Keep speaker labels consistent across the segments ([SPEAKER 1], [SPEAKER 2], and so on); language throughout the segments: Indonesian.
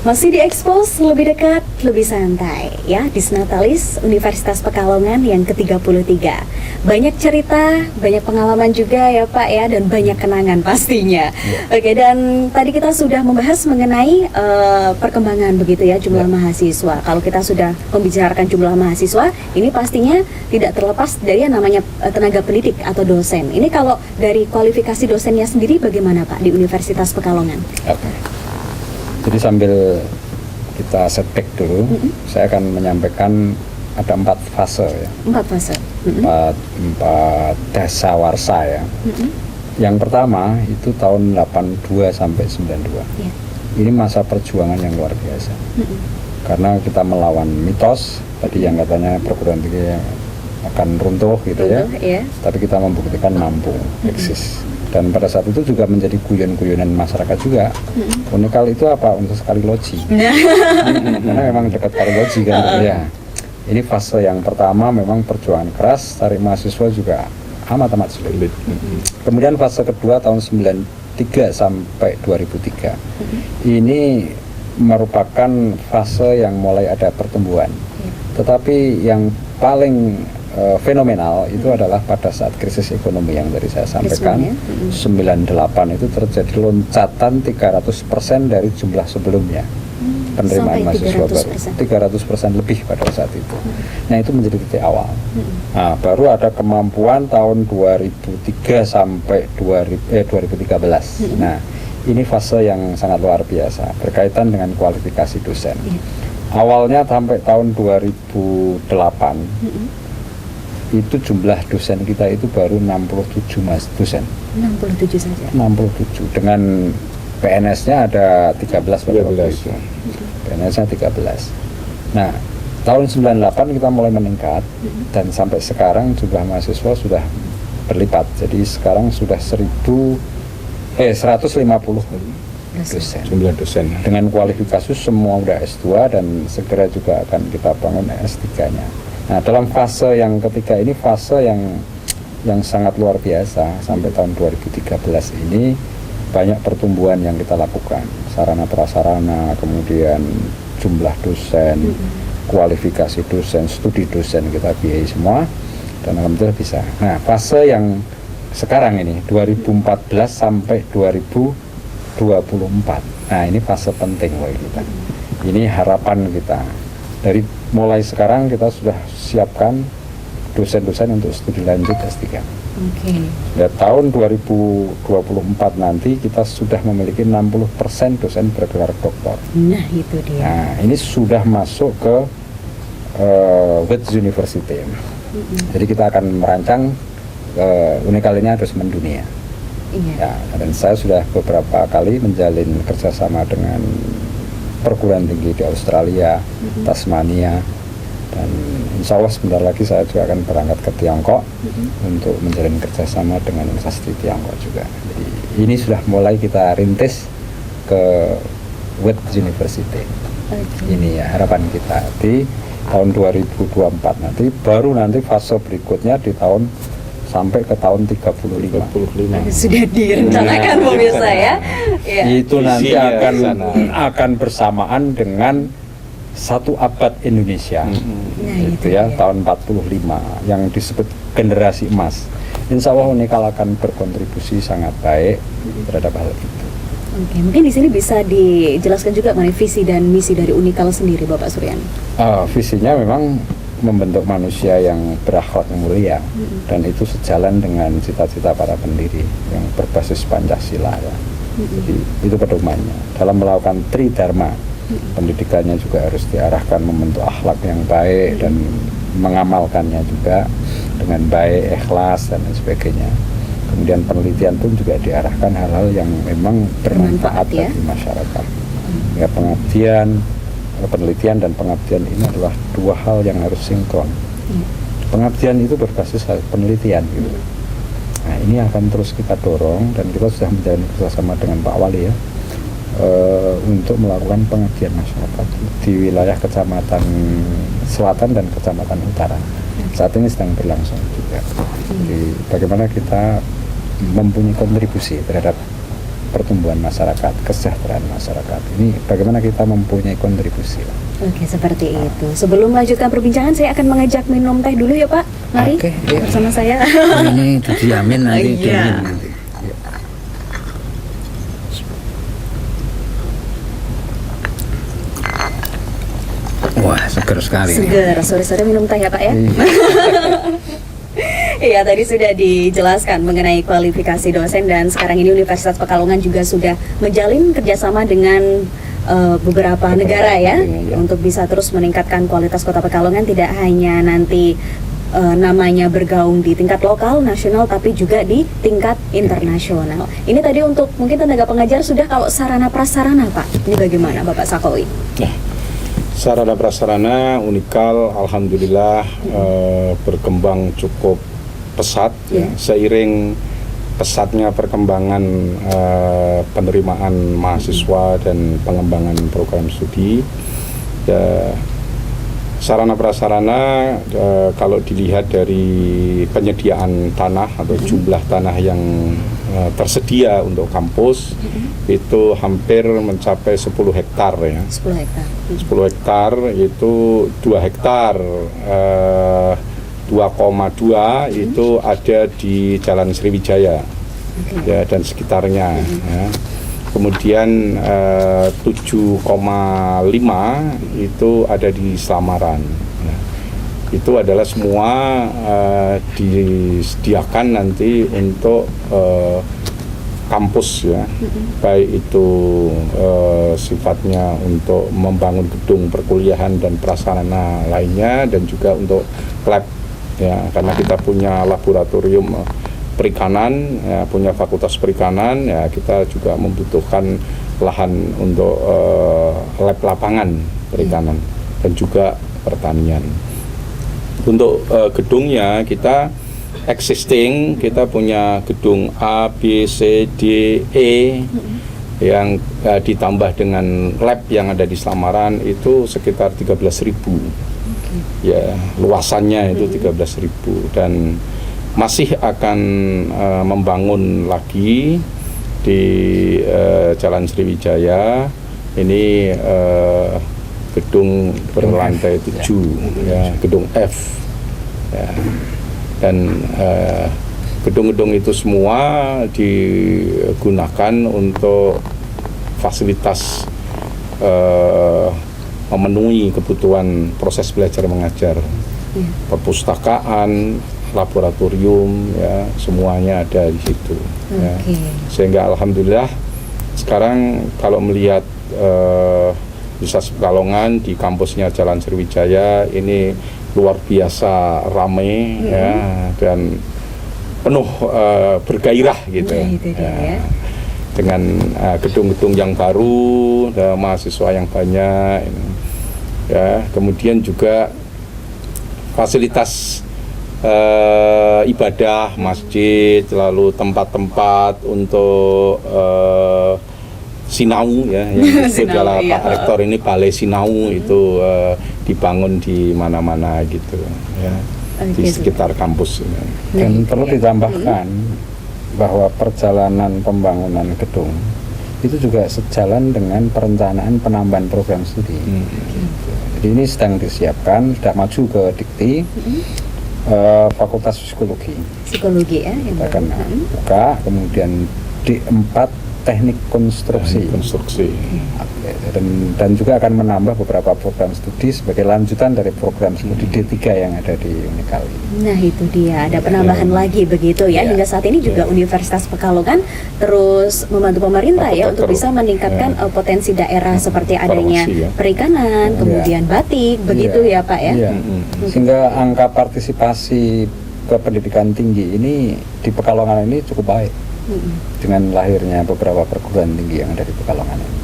[SPEAKER 1] Masih diekspos lebih dekat, lebih santai ya, Disnatalis Universitas Pekalongan yang ke-33. Banyak cerita, banyak pengalaman juga ya Pak ya, dan banyak kenangan pastinya. Oke, dan tadi kita sudah membahas mengenai perkembangan begitu ya, jumlah mahasiswa. Kalau kita sudah membicarakan jumlah mahasiswa, ini pastinya tidak terlepas dari yang namanya tenaga pendidik atau dosen. Ini kalau dari kualifikasi dosennya sendiri bagaimana Pak di Universitas Pekalongan?
[SPEAKER 2] Jadi sambil kita setback dulu, saya akan menyampaikan ada 4 fase ya.
[SPEAKER 1] 4 fase.
[SPEAKER 2] 4 dasawarsa ya. Yang pertama itu tahun 82 sampai 92. Ini masa perjuangan yang luar biasa. Karena kita melawan mitos tadi yang katanya perguruan tinggi akan runtuh gitu ya. Tapi kita membuktikan mampu eksis. Dan pada saat itu juga menjadi guyon-guyonan masyarakat juga. Unikal itu apa? Untuk sekali loji. Karena memang dekat kali loji kan. Ya. Ini fase yang pertama memang perjuangan keras, tarik mahasiswa juga amat sulit. Kemudian fase kedua tahun 93 sampai 2003. Ini merupakan fase yang mulai ada pertumbuhan. Tetapi yang paling fenomenal itu adalah pada saat krisis ekonomi yang tadi saya sampaikan. 98 itu terjadi loncatan 300% dari jumlah sebelumnya penerimaan mahasiswa baru, 300% lebih pada saat itu. Nah itu menjadi titik awal. Nah, baru ada kemampuan tahun 2003 sampai 2013. Nah ini fase yang sangat luar biasa berkaitan dengan kualifikasi dosen. Awalnya sampai tahun 2008 itu jumlah dosen kita itu baru 67 dosen.
[SPEAKER 1] 67 saja.
[SPEAKER 2] 67 dengan PNS-nya ada 13 pada waktu itu. PNS-nya 13. Nah, tahun 98 kita mulai meningkat dan sampai sekarang jumlah mahasiswa sudah berlipat. Jadi sekarang sudah 150 dosen. Jumlah dosen dengan kualifikasi semua udah S2 dan segera juga akan kita bangun S3-nya. Nah, dalam fase yang ketiga ini fase yang sangat luar biasa sampai tahun 2013 ini banyak pertumbuhan yang kita lakukan, sarana prasarana, kemudian jumlah dosen, kualifikasi dosen, studi dosen kita biayai semua dan alhamdulillah bisa. Nah, fase yang sekarang ini 2014 sampai 2024. Nah, ini fase penting bagi kita. Ini harapan kita. Dari mulai sekarang kita sudah siapkan dosen-dosen untuk studi lanjut S3. Ya, tahun 2024 nanti kita sudah memiliki 60% dosen bergelar doktor.
[SPEAKER 1] Nah itu dia.
[SPEAKER 2] Nah ini sudah masuk ke WIT University. Jadi kita akan merancang Unikal ini harus mendunia. Ya, dan saya sudah beberapa kali menjalin kerjasama dengan perguruan tinggi di Australia, Tasmania, dan insya Allah sebentar lagi saya juga akan berangkat ke Tiongkok untuk menjalin kerjasama dengan Universitas Tiongkok juga. Jadi ini sudah mulai kita rintis ke WIT University. Ini ya harapan kita di tahun 2024 nanti, baru nanti fase berikutnya di tahun sampai ke tahun 35.
[SPEAKER 1] Sudah direncanakan pemirsa ya.
[SPEAKER 2] Itu nanti akan bersamaan dengan 1 abad Indonesia. Itu ya tahun 45 yang disebut generasi emas. Insya Allah Unikal akan berkontribusi sangat baik terhadap hal itu.
[SPEAKER 1] Oke, mungkin di sini bisa dijelaskan juga mengenai visi dan misi dari Unikal sendiri, Bapak Suryan.
[SPEAKER 2] Visinya memang membentuk manusia yang berakhlak mulia, dan itu sejalan dengan cita-cita para pendiri yang berbasis Pancasila ya. Jadi itu pedomannya dalam melakukan Tridharma. Pendidikannya juga harus diarahkan membentuk akhlak yang baik dan mengamalkannya juga dengan baik, ikhlas dan lain sebagainya. Kemudian penelitian pun juga diarahkan hal-hal yang memang bermanfaat bagi masyarakat. Ya, penelitian dan pengabdian ini adalah 2 hal yang harus sinkron. Pengabdian itu berbasis penelitian gitu. Nah ini akan terus kita dorong dan kita sudah menjalin kerjasama dengan Pak Wali ya, untuk melakukan pengabdian masyarakat di wilayah Kecamatan Selatan dan Kecamatan Utara. Saat ini sedang berlangsung juga. Jadi bagaimana kita mempunyai kontribusi terhadap pertumbuhan masyarakat, kesejahteraan masyarakat. Ini bagaimana kita mempunyai kontribusi.
[SPEAKER 1] Oke, seperti itu. Sebelum melanjutkan perbincangan, saya akan mengajak minum teh dulu ya Pak. Mari
[SPEAKER 2] Oke, iya.
[SPEAKER 1] bersama saya.
[SPEAKER 2] Ini dijamin nanti
[SPEAKER 1] Iya.
[SPEAKER 2] dingin nanti. Wah, seger sekali.
[SPEAKER 1] Seger, sore-sore minum teh ya Pak ya. Iya, tadi sudah dijelaskan mengenai kualifikasi dosen dan sekarang ini Universitas Pekalongan juga sudah menjalin kerjasama dengan beberapa negara ya,
[SPEAKER 2] Iya.
[SPEAKER 1] untuk bisa terus meningkatkan kualitas Kota Pekalongan, tidak hanya nanti namanya bergaung di tingkat lokal, nasional, tapi juga di tingkat internasional. Ini tadi untuk mungkin tenaga pengajar sudah, kalau sarana prasarana Pak, ini bagaimana Bapak Sakowi?
[SPEAKER 3] Sarana prasarana Unikal alhamdulillah berkembang cukup pesat ya. Seiring pesatnya perkembangan penerimaan mahasiswa dan pengembangan program studi ya, sarana prasarana kalau dilihat dari penyediaan tanah atau jumlah tanah yang tersedia untuk kampus itu hampir mencapai 10 hektar ya.
[SPEAKER 1] 10 hektar.
[SPEAKER 3] 10 hektar itu 2 hektar 2,2 itu ada di Jalan Sriwijaya ya, dan sekitarnya ya. Kemudian 7,5 itu ada di Slamaran ya. Itu adalah semua disediakan nanti untuk kampus ya, baik itu sifatnya untuk membangun gedung perkuliahan dan prasarana lainnya, dan juga untuk lab ya, karena kita punya laboratorium perikanan ya, punya fakultas perikanan ya, kita juga membutuhkan lahan untuk lab lapangan perikanan dan juga pertanian. Untuk gedungnya kita existing, kita punya gedung A, B, C, D, E yang ditambah dengan lab yang ada di Slamaran itu sekitar 13.000 ya, luasannya itu 13.000, dan masih akan membangun lagi di Jalan Sriwijaya ini gedung berlantai 7 ya, gedung F ya. Dan gedung-gedung itu semua digunakan untuk fasilitas memenuhi kebutuhan proses belajar mengajar, perpustakaan, laboratorium ya, semuanya ada di situ ya. Sehingga alhamdulillah sekarang kalau melihat Universitas Pekalongan di kampusnya Jalan Sriwijaya ini luar biasa ramai ya, dan penuh bergairah gitu ya. Dengan gedung-gedung yang baru, mahasiswa yang banyak ya, kemudian juga fasilitas ibadah, masjid, lalu tempat-tempat untuk sinau ya, yang disebut oleh Pak Rektor ini Balai Sinau itu dibangun di mana-mana gitu ya, di sekitar kampus ini.
[SPEAKER 2] Dan perlu ditambahkan bahwa perjalanan pembangunan gedung itu juga sejalan dengan perencanaan penambahan program studi. Jadi ini sedang disiapkan, sudah maju ke Dikti, Fakultas Psikologi ya, kita akan buka, kemudian D4 Teknik Konstruksi. Dan juga akan menambah beberapa program studi sebagai lanjutan dari program studi D3 yang ada di Unikal ini.
[SPEAKER 1] Nah itu dia, ada penambahan lagi begitu ya. Hingga saat ini juga Universitas Pekalongan terus membantu pemerintah ya untuk bisa meningkatkan potensi daerah seperti adanya perikanan, kemudian batik, begitu ya Pak ya.
[SPEAKER 2] Sehingga angka partisipasi ke pendidikan tinggi ini di Pekalongan ini cukup baik. Dengan lahirnya beberapa perguruan tinggi yang ada di Pekalongan ini.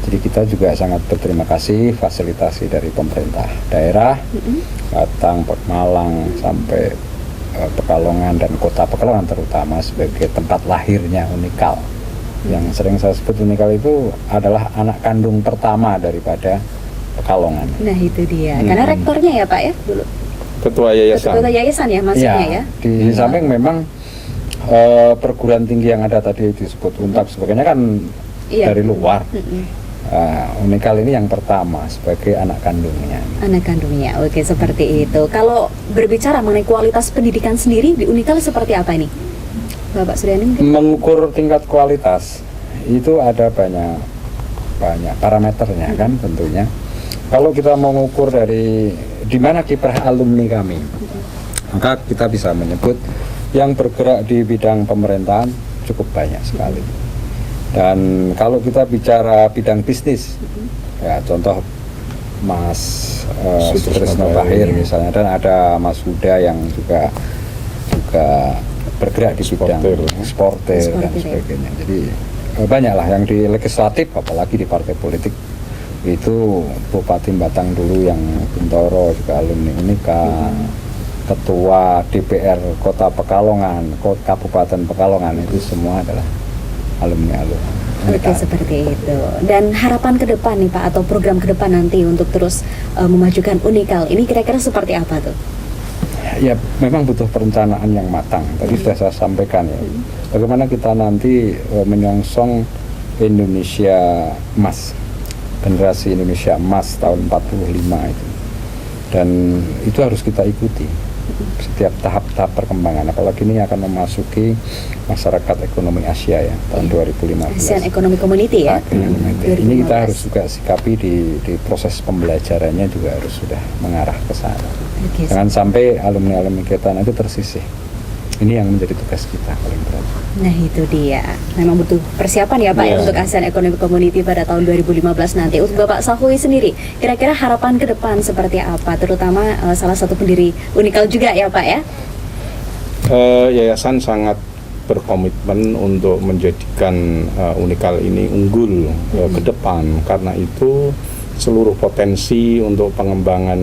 [SPEAKER 2] Jadi kita juga sangat berterima kasih fasilitasi dari pemerintah daerah, Batang, Malang, sampai Pekalongan dan Kota Pekalongan terutama sebagai tempat lahirnya Unikal. Yang sering saya sebut Unikal itu adalah anak kandung pertama daripada Pekalongan.
[SPEAKER 1] Nah itu dia, karena rektornya ya Pak ya dulu.
[SPEAKER 3] Ketua yayasan.
[SPEAKER 1] Ketua yayasan ya maksudnya ya.
[SPEAKER 2] Di samping memang perguruan tinggi yang ada tadi disebut Untak sebagainya kan
[SPEAKER 1] Iya.
[SPEAKER 2] dari luar.
[SPEAKER 1] Mm-mm.
[SPEAKER 2] Unikal ini yang pertama sebagai anak kandungnya.
[SPEAKER 1] Anak kandungnya, oke seperti itu. Kalau berbicara mengenai kualitas pendidikan sendiri di Unikal seperti apa ini, Bapak Suryani? Mungkin?
[SPEAKER 2] Mengukur tingkat kualitas itu ada banyak parameternya kan tentunya. Kalau kita mau mengukur dari di mana kiprah alumni kami, maka kita bisa menyebut yang bergerak di bidang pemerintahan cukup banyak sekali. Dan kalau kita bicara bidang bisnis, ya contoh Mas Sutrisno Bahir misalnya, dan ada Mas Huda yang juga bergerak di bidang eksportir dan sebagainya. Jadi banyaklah yang di legislatif, apalagi di partai politik itu Bupati Batang dulu yang Bintoro juga alumni Unika, Ketua DPR Kota Pekalongan, Kabupaten Pekalongan itu semua adalah alumni
[SPEAKER 1] Oke, seperti itu. Dan harapan ke depan nih Pak, atau program ke depan nanti untuk terus memajukan Unikal ini kira-kira seperti apa tuh?
[SPEAKER 2] Ya memang butuh perencanaan yang matang. Tadi sudah saya sampaikan ya. Bagaimana kita nanti menyongsong Indonesia Emas, generasi Indonesia Emas tahun 45 itu. Dan itu harus kita ikuti setiap tahap-tahap perkembangan. Apalagi ini akan memasuki masyarakat ekonomi Asia ya tahun 2015.
[SPEAKER 1] ASEAN Economic Community ya.
[SPEAKER 2] Ini kita harus juga sikapi di proses pembelajarannya juga harus sudah mengarah ke sana.
[SPEAKER 1] Oke,
[SPEAKER 2] Jangan sampai alumni-alumni kita nanti tersisih. Ini yang menjadi tugas kita paling berat.
[SPEAKER 1] Nah itu dia, memang butuh persiapan ya Pak ya untuk ASEAN Economic Community pada tahun 2015 nanti. Untuk Bapak Sahui sendiri, kira-kira harapan ke depan seperti apa? Terutama salah satu pendiri Unikal juga ya Pak ya?
[SPEAKER 3] Yayasan sangat berkomitmen untuk menjadikan Unikal ini unggul ke depan. Karena itu seluruh potensi untuk pengembangan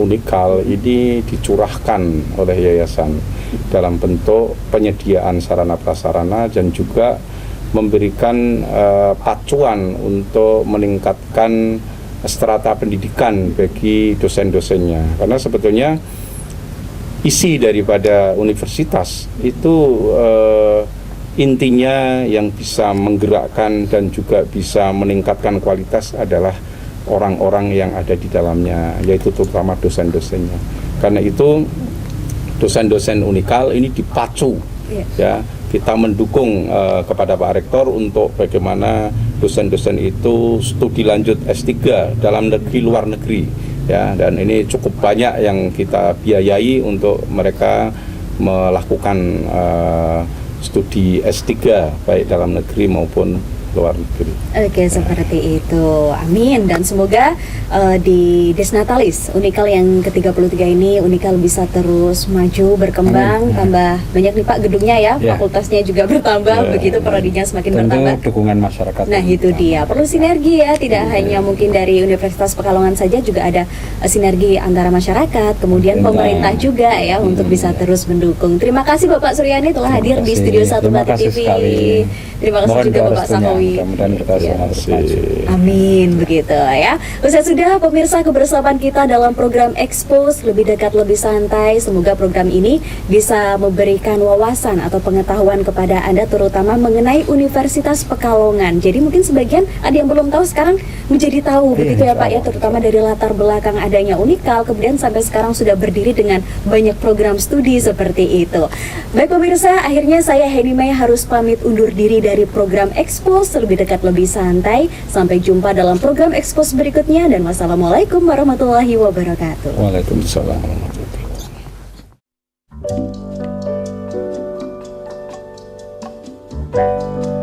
[SPEAKER 3] Unikal ini dicurahkan oleh yayasan dalam bentuk penyediaan sarana prasarana dan juga memberikan pacuan untuk meningkatkan strata pendidikan bagi dosen-dosennya. Karena sebetulnya isi daripada universitas itu intinya yang bisa menggerakkan dan juga bisa meningkatkan kualitas adalah orang-orang yang ada di dalamnya, yaitu terutama dosen-dosennya. Karena itu dosen-dosen Unikal ini dipacu, ya kita mendukung kepada Pak Rektor untuk bagaimana dosen-dosen itu studi lanjut S3 dalam negeri, luar negeri, ya, dan ini cukup banyak yang kita biayai untuk mereka melakukan studi S3 baik dalam negeri maupun luar negeri.
[SPEAKER 1] Oke, seperti itu. Amin. Dan semoga di Desnatalis Unikal yang ke-33 ini Unikal bisa terus maju, berkembang.
[SPEAKER 2] Amin.
[SPEAKER 1] Tambah banyak nih Pak gedungnya ya, fakultasnya juga bertambah, begitu prodinya semakin bertambah.
[SPEAKER 2] Dukungan masyarakat.
[SPEAKER 1] Nah itu dia, perlu sinergi ya, tidak hanya mungkin dari Universitas Pekalongan saja, juga ada sinergi antara masyarakat, kemudian pemerintah juga ya untuk bisa terus mendukung. Terima kasih Bapak Suryani telah hadir di Studio 1 Batik TV. Terima kasih juga Bapak Sahowi.
[SPEAKER 2] Mudah-mudahan kita semua terus maju.
[SPEAKER 1] Amin, begitu ya. Usai sudah pemirsa kebersamaan kita dalam program Expose, lebih dekat lebih santai. Semoga program ini bisa memberikan wawasan atau pengetahuan kepada Anda terutama mengenai Universitas Pekalongan. Jadi mungkin sebagian ada yang belum tahu, sekarang menjadi tahu, begitu ya Pak ya, terutama dari latar belakang adanya Unikal, kemudian sampai sekarang sudah berdiri dengan banyak program studi seperti itu. Baik pemirsa, akhirnya saya Heni Maya harus pamit undur diri dari program Expose, lebih dekat lebih santai. Sampai jumpa dalam program Expose berikutnya, dan wassalamualaikum warahmatullahi wabarakatuh.
[SPEAKER 3] Waalaikumsalam warahmatullahi wabarakatuh.